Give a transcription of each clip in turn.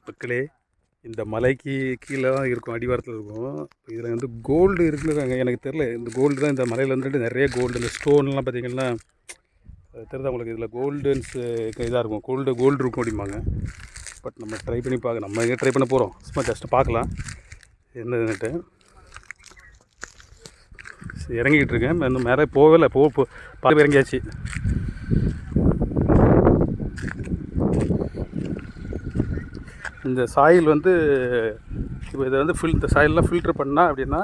மக்களே, இந்த மலைக்கு கீழே தான் இருக்கும், அடிவாரத்தில் இருக்கும். இதில் வந்து கோல்டு இருக்குதுங்க, எனக்கு தெரில. இந்த கோல்டு தான் இந்த மலையில் வந்துட்டு நிறைய கோல்டு, இந்த ஸ்டோன்லாம் பார்த்திங்கன்னா தெரியுதா உங்களுக்கு? இதில் கோல்டுன்ஸ் இதாக இருக்கும், கோல்டு இருக்கும் அப்படிம்பாங்க. பட் நம்ம ட்ரை பண்ணி பார்க்க, நம்ம எங்கே ட்ரை பண்ண போகிறோம், சும்மா ஜஸ்ட்டு பார்க்கலாம் என்னதுன்னுட்டு. இறங்கிக்கிட்டு இருக்கேன், இன்னும் மேலே போகவே இல்லை. பார்த்து இறங்கியாச்சு. இந்த சாயில் வந்து இப்போ இதை வந்து இந்த சாயிலெலாம் ஃபில்ட்ரு பண்ணால் அப்படின்னா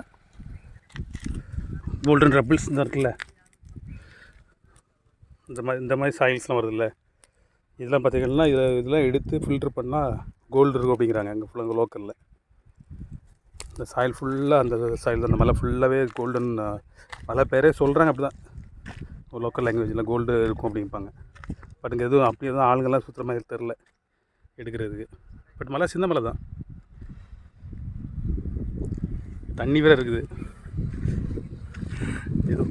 கோல்டன் ரப்பிள்ஸ் தான் இருக்குல்ல, இந்த மாதிரி சாயில்ஸ்லாம் வருதுல்ல, இதெல்லாம் பார்த்திங்கன்னா இதெல்லாம் எடுத்து ஃபில்ட்ரு பண்ணால் கோல்டு இருக்கும் அப்படிங்கிறாங்க அங்கே ஃபுல்லாக அங்கே லோக்கலில். இந்த சாயில் ஃபுல்லாக அந்த சாயில் தான், அந்த மலை ஃபுல்லாகவே கோல்டன் மலை பேரே சொல்கிறாங்க அப்படி தான், லோக்கல் லாங்குவேஜில் கோல்டு இருக்கும் அப்படிம்பாங்க. பட் இங்கே எதுவும் அப்படி எதுவும் ஆளுங்கள்லாம் சுற்றுற மாதிரி தெரில எடுக்கிறதுக்கு. பட் மலை சின்ன மலை தான், தண்ணி வேறு இருக்குது. இது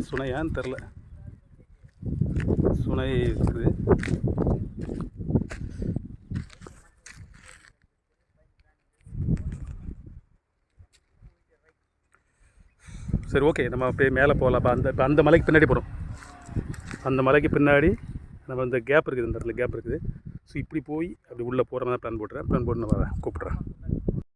சுனையான்னு தெரில, சுனை இருக்குது. சரி, ஓகே, நம்ம அப்படியே மேலே போகலாம். இப்போ அந்த மலைக்கு பின்னாடி போகிறோம். அந்த மலைக்கு பின்னாடி நம்ம இந்த கேப் இருக்குது, இந்த இடத்துல கேப் இருக்குது. ஸோ இப்படி போய் அப்படி உள்ளே போகிற மாதிரி பிளான் போட்டு நான் வரேன், கூப்பிட்றேன்.